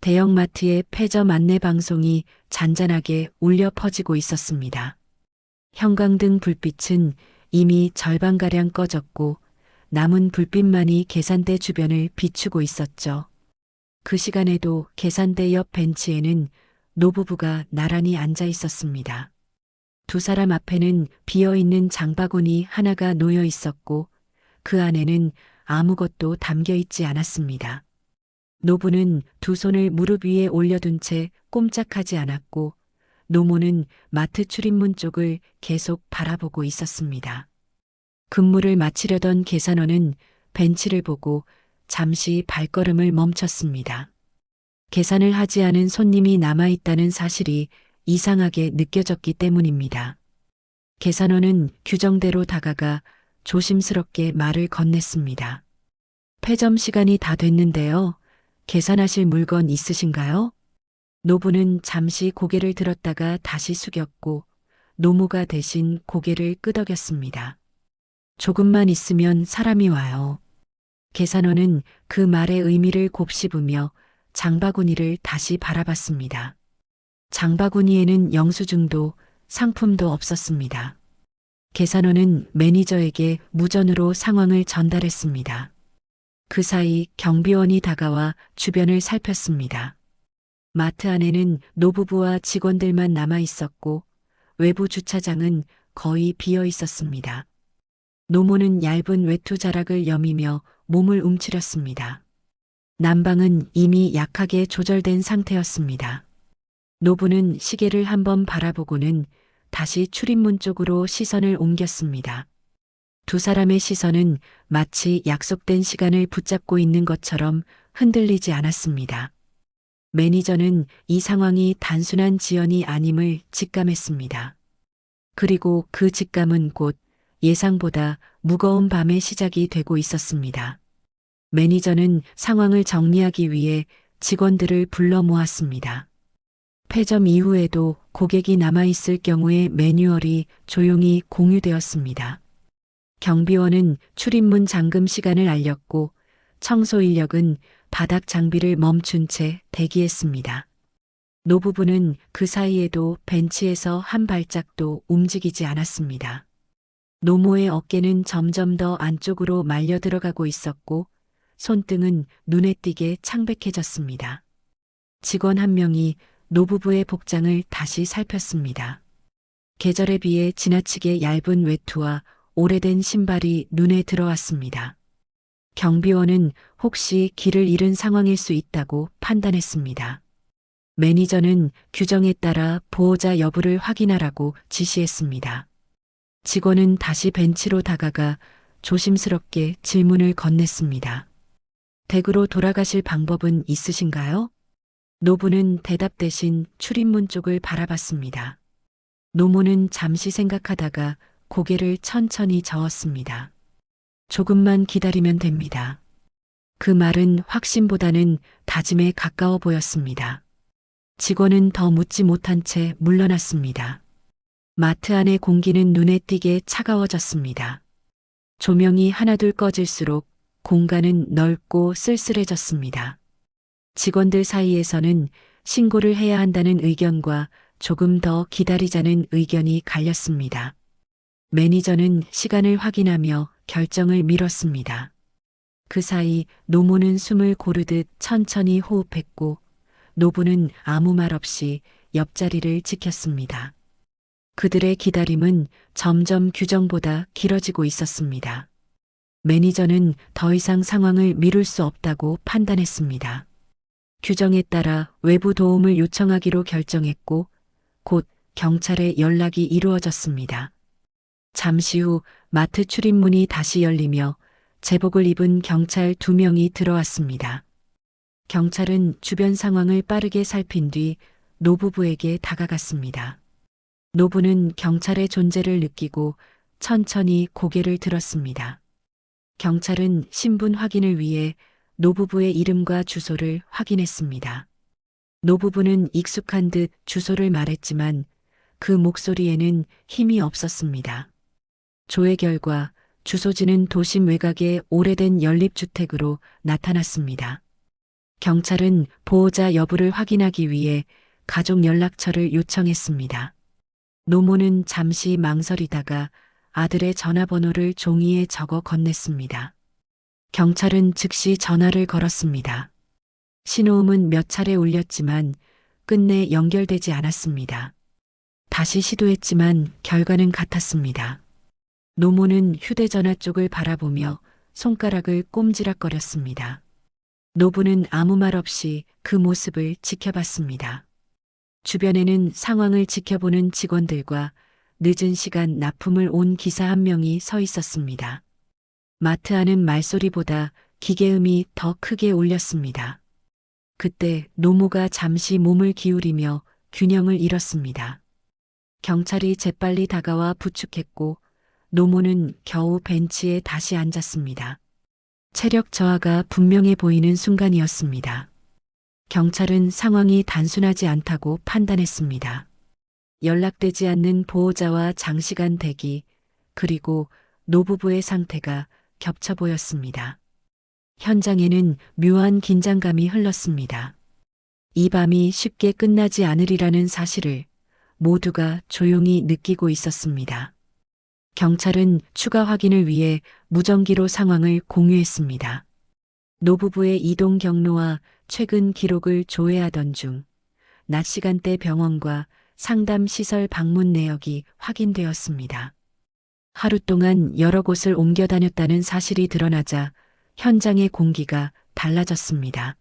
대형마트의 폐점 안내 방송이 잔잔하게 울려 퍼지고 있었습니다. 형광등 불빛은 이미 절반가량 꺼졌고 남은 불빛만이 계산대 주변을 비추고 있었죠. 그 시간에도 계산대 옆 벤치에는 노부부가 나란히 앉아 있었습니다. 두 사람 앞에는 비어있는 장바구니 하나가 놓여 있었고 그 안에는 아무것도 담겨 있지 않았습니다. 노부는 두 손을 무릎 위에 올려둔 채 꼼짝하지 않았고 노모는 마트 출입문 쪽을 계속 바라보고 있었습니다. 근무를 마치려던 계산원은 벤치를 보고 잠시 발걸음을 멈췄습니다. 계산을 하지 않은 손님이 남아있다는 사실이 이상하게 느껴졌기 때문입니다. 계산원은 규정대로 다가가 조심스럽게 말을 건넸습니다. 폐점 시간이 다 됐는데요. 계산하실 물건 있으신가요? 노부는 잠시 고개를 들었다가 다시 숙였고 노모가 대신 고개를 끄덕였습니다. 조금만 있으면 사람이 와요. 계산원은 그 말의 의미를 곱씹으며 장바구니를 다시 바라봤습니다. 장바구니에는 영수증도 상품도 없었습니다. 계산원은 매니저에게 무전으로 상황을 전달했습니다. 그 사이 경비원이 다가와 주변을 살폈습니다. 마트 안에는 노부부와 직원들만 남아 있었고 외부 주차장은 거의 비어 있었습니다. 노모는 얇은 외투 자락을 여미며 몸을 움츠렸습니다. 난방은 이미 약하게 조절된 상태였습니다. 노부는 시계를 한번 바라보고는 다시 출입문 쪽으로 시선을 옮겼습니다. 두 사람의 시선은 마치 약속된 시간을 붙잡고 있는 것처럼 흔들리지 않았습니다. 매니저는 이 상황이 단순한 지연이 아님을 직감했습니다. 그리고 그 직감은 곧 예상보다 무거운 밤의 시작이 되고 있었습니다. 매니저는 상황을 정리하기 위해 직원들을 불러 모았습니다. 폐점 이후에도 고객이 남아있을 경우의 매뉴얼이 조용히 공유되었습니다. 경비원은 출입문 잠금 시간을 알렸고 청소 인력은 바닥 장비를 멈춘 채 대기했습니다. 노부부는 그 사이에도 벤치에서 한 발짝도 움직이지 않았습니다. 노모의 어깨는 점점 더 안쪽으로 말려 들어가고 있었고 손등은 눈에 띄게 창백해졌습니다. 직원 한 명이 노부부의 복장을 다시 살폈습니다. 계절에 비해 지나치게 얇은 외투와 오래된 신발이 눈에 들어왔습니다. 경비원은 혹시 길을 잃은 상황일 수 있다고 판단했습니다. 매니저는 규정에 따라 보호자 여부를 확인하라고 지시했습니다. 직원은 다시 벤치로 다가가 조심스럽게 질문을 건넸습니다. 댁으로 돌아가실 방법은 있으신가요? 노부는 대답 대신 출입문 쪽을 바라봤습니다. 노모는 잠시 생각하다가 고개를 천천히 저었습니다. 조금만 기다리면 됩니다. 그 말은 확신보다는 다짐에 가까워 보였습니다. 직원은 더 묻지 못한 채 물러났습니다. 마트 안의 공기는 눈에 띄게 차가워졌습니다. 조명이 하나둘 꺼질수록 공간은 넓고 쓸쓸해졌습니다. 직원들 사이에서는 신고를 해야 한다는 의견과 조금 더 기다리자는 의견이 갈렸습니다. 매니저는 시간을 확인하며 결정을 미뤘습니다. 그 사이 노모는 숨을 고르듯 천천히 호흡했고 노부는 아무 말 없이 옆자리를 지켰습니다. 그들의 기다림은 점점 규정보다 길어지고 있었습니다. 매니저는 더 이상 상황을 미룰 수 없다고 판단했습니다. 규정에 따라 외부 도움을 요청하기로 결정했고 곧 경찰에 연락이 이루어졌습니다. 잠시 후 마트 출입문이 다시 열리며 제복을 입은 경찰 2명이 들어왔습니다. 경찰은 주변 상황을 빠르게 살핀 뒤 노부부에게 다가갔습니다. 노부는 경찰의 존재를 느끼고 천천히 고개를 들었습니다. 경찰은 신분 확인을 위해 노부부의 이름과 주소를 확인했습니다. 노부부는 익숙한 듯 주소를 말했지만 그 목소리에는 힘이 없었습니다. 조회 결과 주소지는 도심 외곽의 오래된 연립주택으로 나타났습니다. 경찰은 보호자 여부를 확인하기 위해 가족 연락처를 요청했습니다. 노모는 잠시 망설이다가 아들의 전화번호를 종이에 적어 건넸습니다. 경찰은 즉시 전화를 걸었습니다. 신호음은 몇 차례 울렸지만 끝내 연결되지 않았습니다. 다시 시도했지만 결과는 같았습니다. 노모는 휴대전화 쪽을 바라보며 손가락을 꼼지락거렸습니다. 노부는 아무 말 없이 그 모습을 지켜봤습니다. 주변에는 상황을 지켜보는 직원들과 늦은 시간 납품을 온 기사 한 명이 서 있었습니다. 마트 안은 말소리보다 기계음이 더 크게 울렸습니다. 그때 노모가 잠시 몸을 기울이며 균형을 잃었습니다. 경찰이 재빨리 다가와 부축했고 노모는 겨우 벤치에 다시 앉았습니다. 체력 저하가 분명해 보이는 순간이었습니다. 경찰은 상황이 단순하지 않다고 판단했습니다. 연락되지 않는 보호자와 장시간 대기, 그리고 노부부의 상태가 겹쳐 보였습니다. 현장에는 묘한 긴장감이 흘렀습니다. 이 밤이 쉽게 끝나지 않으리라는 사실을 모두가 조용히 느끼고 있었습니다. 경찰은 추가 확인을 위해 무전기로 상황을 공유했습니다. 노부부의 이동 경로와 최근 기록을 조회하던 중 낮 시간대 병원과 상담시설 방문 내역이 확인되었습니다. 하루 동안 여러 곳을 옮겨 다녔다는 사실이 드러나자 현장의 공기가 달라졌습니다.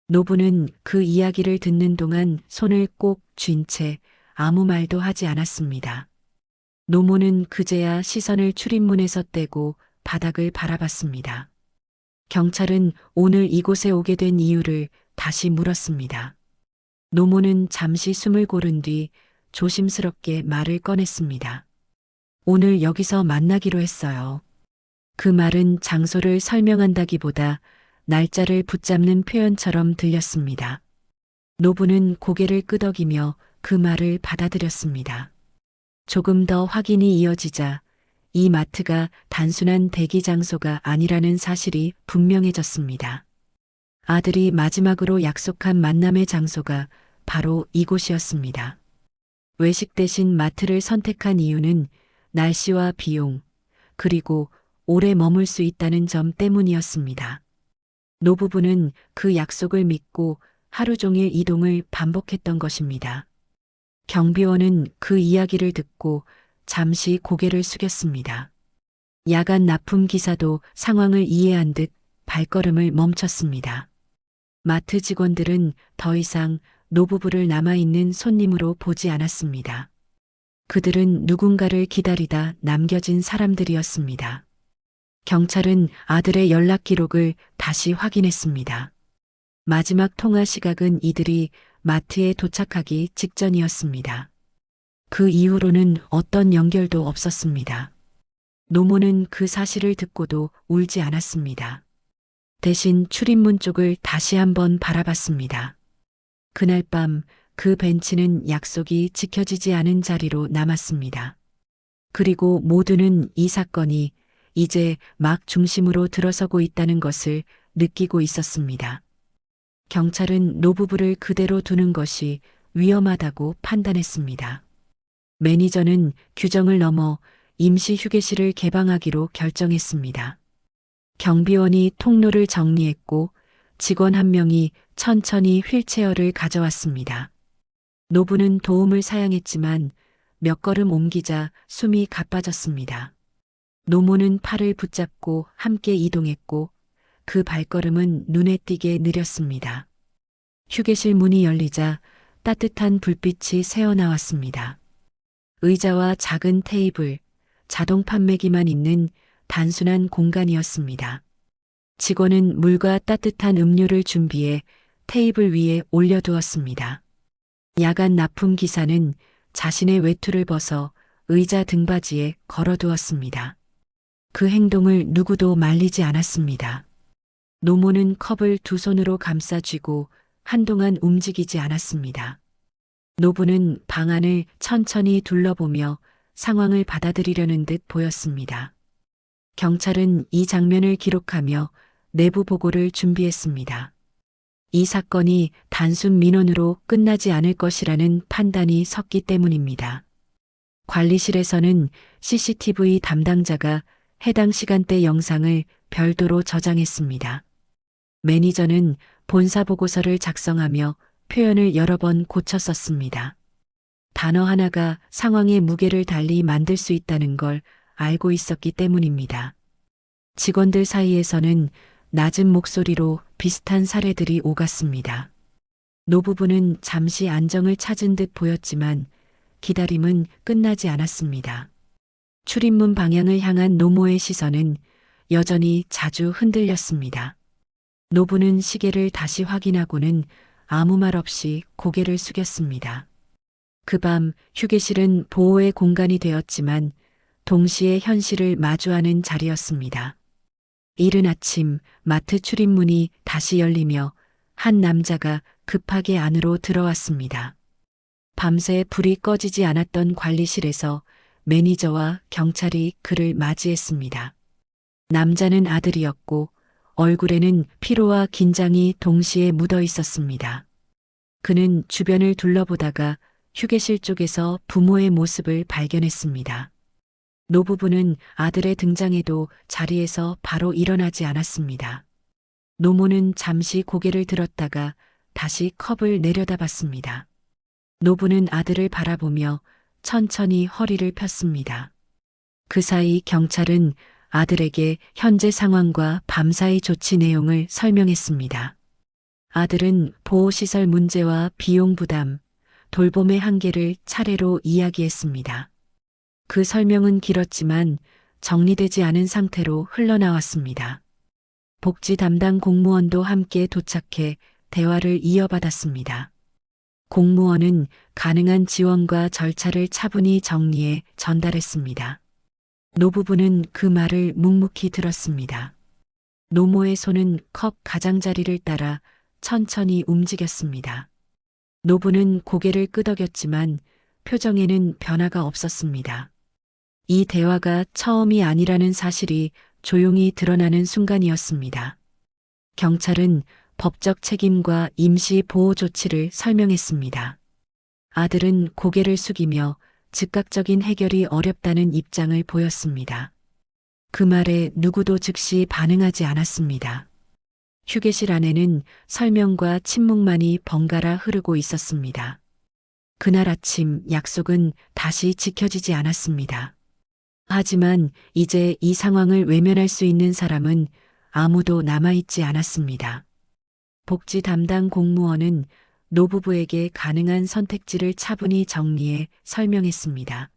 노부는 그 이야기를 듣는 동안 손을 꼭 쥔 채 아무 말도 하지 않았습니다. 노모는 그제야 시선을 출입문에서 떼고 바닥을 바라봤습니다. 경찰은 오늘 이곳에 오게 된 이유를 다시 물었습니다. 노모는 잠시 숨을 고른 뒤 조심스럽게 말을 꺼냈습니다. 오늘 여기서 만나기로 했어요. 그 말은 장소를 설명한다기보다 날짜를 붙잡는 표현처럼 들렸습니다. 노부는 고개를 끄덕이며 그 말을 받아들였습니다. 조금 더 확인이 이어지자 이 마트가 단순한 대기 장소가 아니라는 사실이 분명해졌습니다. 아들이 마지막으로 약속한 만남의 장소가 바로 이곳이었습니다. 외식 대신 마트를 선택한 이유는 날씨와 비용, 그리고 오래 머물 수 있다는 점 때문이었습니다. 노부부는 그 약속을 믿고 하루 종일 이동을 반복했던 것입니다. 경비원은 그 이야기를 듣고 잠시 고개를 숙였습니다. 야간 납품 기사도 상황을 이해한 듯 발걸음을 멈췄습니다. 마트 직원들은 더 이상 노부부를 남아있는 손님으로 보지 않았습니다. 그들은 누군가를 기다리다 남겨진 사람들이었습니다. 경찰은 아들의 연락 기록을 다시 확인했습니다. 마지막 통화 시각은 이들이 마트에 도착하기 직전이었습니다. 그 이후로는 어떤 연결도 없었습니다. 노모는 그 사실을 듣고도 울지 않았습니다. 대신 출입문 쪽을 다시 한번 바라봤습니다. 그날 밤 그 벤치는 약속이 지켜지지 않은 자리로 남았습니다. 그리고 모두는 이 사건이 이제 막 중심으로 들어서고 있다는 것을 느끼고 있었습니다. 경찰은 노부부를 그대로 두는 것이 위험하다고 판단했습니다. 매니저는 규정을 넘어 임시 휴게실을 개방하기로 결정했습니다. 경비원이 통로를 정리했고 직원 한 명이 천천히 휠체어를 가져왔습니다. 노부는 도움을 사양했지만 몇 걸음 옮기자 숨이 가빠졌습니다. 노모는 팔을 붙잡고 함께 이동했고 그 발걸음은 눈에 띄게 느렸습니다. 휴게실 문이 열리자 따뜻한 불빛이 새어나왔습니다. 의자와 작은 테이블, 자동 판매기만 있는 단순한 공간이었습니다. 직원은 물과 따뜻한 음료를 준비해 테이블 위에 올려두었습니다. 야간 납품 기사는 자신의 외투를 벗어 의자 등받이에 걸어두었습니다. 그 행동을 누구도 말리지 않았습니다. 노모는 컵을 두 손으로 감싸 쥐고 한동안 움직이지 않았습니다. 노부는 방 안을 천천히 둘러보며 상황을 받아들이려는 듯 보였습니다. 경찰은 이 장면을 기록하며 내부 보고를 준비했습니다. 이 사건이 단순 민원으로 끝나지 않을 것이라는 판단이 섰기 때문입니다. 관리실에서는 CCTV 담당자가 해당 시간대 영상을 별도로 저장했습니다. 매니저는 본사 보고서를 작성하며 표현을 여러 번 고쳐 썼습니다. 단어 하나가 상황의 무게를 달리 만들 수 있다는 걸 알고 있었기 때문입니다. 직원들 사이에서는 낮은 목소리로 비슷한 사례들이 오갔습니다. 노부부는 잠시 안정을 찾은 듯 보였지만 기다림은 끝나지 않았습니다. 출입문 방향을 향한 노모의 시선은 여전히 자주 흔들렸습니다. 노부는 시계를 다시 확인하고는 아무 말 없이 고개를 숙였습니다. 그 밤 휴게실은 보호의 공간이 되었지만 동시에 현실을 마주하는 자리였습니다. 이른 아침 마트 출입문이 다시 열리며 한 남자가 급하게 안으로 들어왔습니다. 밤새 불이 꺼지지 않았던 관리실에서 매니저와 경찰이 그를 맞이했습니다. 남자는 아들이었고 얼굴에는 피로와 긴장이 동시에 묻어 있었습니다. 그는 주변을 둘러보다가 휴게실 쪽에서 부모의 모습을 발견했습니다. 노부부는 아들의 등장에도 자리에서 바로 일어나지 않았습니다. 노모는 잠시 고개를 들었다가 다시 컵을 내려다봤습니다. 노부는 아들을 바라보며 천천히 허리를 폈습니다. 그 사이 경찰은 아들에게 현재 상황과 밤사이 조치 내용을 설명했습니다. 아들은 보호시설 문제와 비용 부담, 돌봄의 한계를 차례로 이야기했습니다. 그 설명은 길었지만 정리되지 않은 상태로 흘러나왔습니다. 복지 담당 공무원도 함께 도착해 대화를 이어받았습니다. 공무원은 가능한 지원과 절차를 차분히 정리해 전달했습니다. 노부부는 그 말을 묵묵히 들었습니다. 노모의 손은 컵 가장자리를 따라 천천히 움직였습니다. 노부는 고개를 끄덕였지만 표정에는 변화가 없었습니다. 이 대화가 처음이 아니라는 사실이 조용히 드러나는 순간이었습니다. 경찰은 법적 책임과 임시 보호 조치를 설명했습니다. 아들은 고개를 숙이며 즉각적인 해결이 어렵다는 입장을 보였습니다. 그 말에 누구도 즉시 반응하지 않았습니다. 휴게실 안에는 설명과 침묵만이 번갈아 흐르고 있었습니다. 그날 아침 약속은 다시 지켜지지 않았습니다. 하지만 이제 이 상황을 외면할 수 있는 사람은 아무도 남아있지 않았습니다. 복지 담당 공무원은 노부부에게 가능한 선택지를 차분히 정리해 설명했습니다.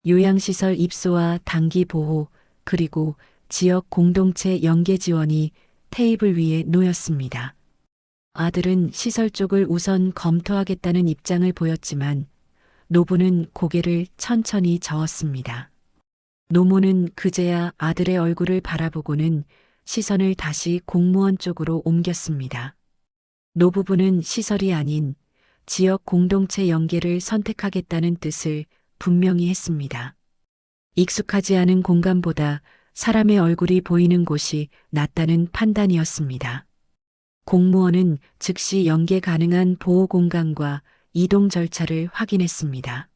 요양시설 입소와 단기 보호, 그리고 지역 공동체 연계 지원이 테이블 위에 놓였습니다. 아들은 시설 쪽을 우선 검토하겠다는 입장을 보였지만 노부는 고개를 천천히 저었습니다. 노모는 그제야 아들의 얼굴을 바라보고는 시선을 다시 공무원 쪽으로 옮겼습니다. 노부부는 시설이 아닌 지역 공동체 연계를 선택하겠다는 뜻을 분명히 했습니다. 익숙하지 않은 공간보다 사람의 얼굴이 보이는 곳이 낫다는 판단이었습니다. 공무원은 즉시 연계 가능한 보호 공간과 이동 절차를 확인했습니다.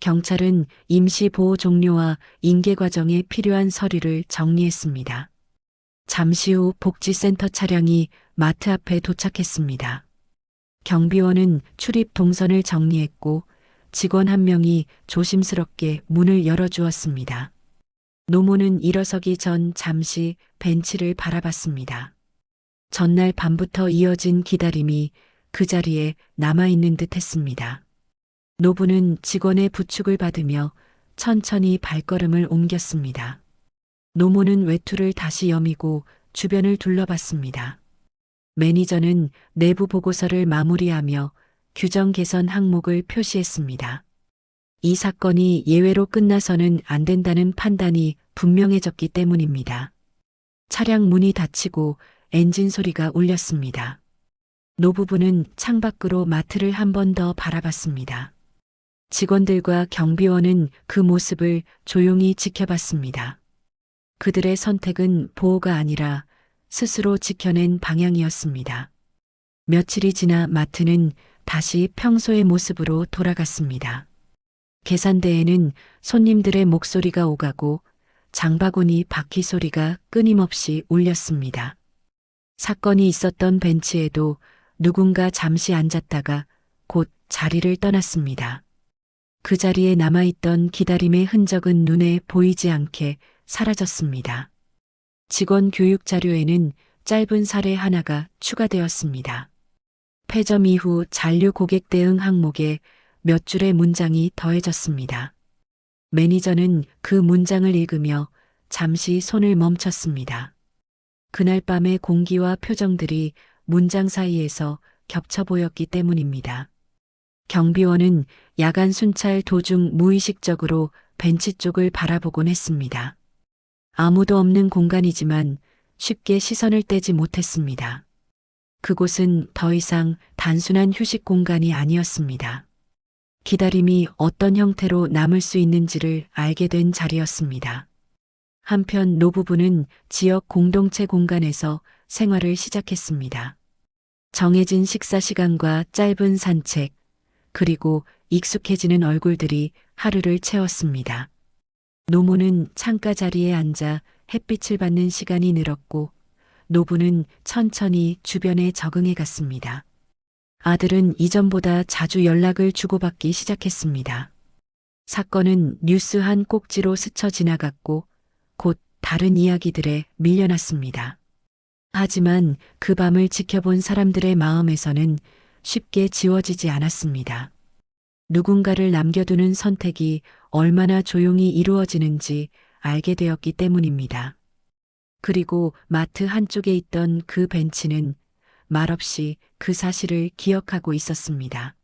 경찰은 임시 보호 종료와 인계 과정에 필요한 서류를 정리했습니다. 잠시 후 복지센터 차량이 마트 앞에 도착했습니다. 경비원은 출입 동선을 정리했고 직원 한 명이 조심스럽게 문을 열어주었습니다. 노모는 일어서기 전 잠시 벤치를 바라봤습니다. 전날 밤부터 이어진 기다림이 그 자리에 남아있는 듯 했습니다. 노부는 직원의 부축을 받으며 천천히 발걸음을 옮겼습니다. 노모는 외투를 다시 여미고 주변을 둘러봤습니다. 매니저는 내부 보고서를 마무리하며 규정 개선 항목을 표시했습니다. 이 사건이 예외로 끝나서는 안 된다는 판단이 분명해졌기 때문입니다. 차량 문이 닫히고 엔진 소리가 울렸습니다. 노부부는 창밖으로 마트를 한 번 더 바라봤습니다. 직원들과 경비원은 그 모습을 조용히 지켜봤습니다. 그들의 선택은 보호가 아니라 스스로 지켜낸 방향이었습니다. 며칠이 지나 마트는 다시 평소의 모습으로 돌아갔습니다. 계산대에는 손님들의 목소리가 오가고 장바구니 바퀴 소리가 끊임없이 울렸습니다. 사건이 있었던 벤치에도 누군가 잠시 앉았다가 곧 자리를 떠났습니다. 그 자리에 남아있던 기다림의 흔적은 눈에 보이지 않게 사라졌습니다. 직원 교육 자료에는 짧은 사례 하나가 추가되었습니다. 폐점 이후 잔류 고객 대응 항목에 몇 줄의 문장이 더해졌습니다. 매니저는 그 문장을 읽으며 잠시 손을 멈췄습니다. 그날 밤의 공기와 표정들이 문장 사이에서 겹쳐 보였기 때문입니다. 경비원은 야간 순찰 도중 무의식적으로 벤치 쪽을 바라보곤 했습니다. 아무도 없는 공간이지만 쉽게 시선을 떼지 못했습니다. 그곳은 더 이상 단순한 휴식 공간이 아니었습니다. 기다림이 어떤 형태로 남을 수 있는지를 알게 된 자리였습니다. 한편 노부부는 지역 공동체 공간에서 생활을 시작했습니다. 정해진 식사 시간과 짧은 산책, 그리고 익숙해지는 얼굴들이 하루를 채웠습니다. 노모는 창가 자리에 앉아 햇빛을 받는 시간이 늘었고, 노부는 천천히 주변에 적응해 갔습니다. 아들은 이전보다 자주 연락을 주고받기 시작했습니다. 사건은 뉴스 한 꼭지로 스쳐 지나갔고 곧 다른 이야기들에 밀려났습니다. 하지만 그 밤을 지켜본 사람들의 마음에서는 쉽게 지워지지 않았습니다. 누군가를 남겨두는 선택이 얼마나 조용히 이루어지는지 알게 되었기 때문입니다. 그리고 마트 한쪽에 있던 그 벤치는 말없이 그 사실을 기억하고 있었습니다.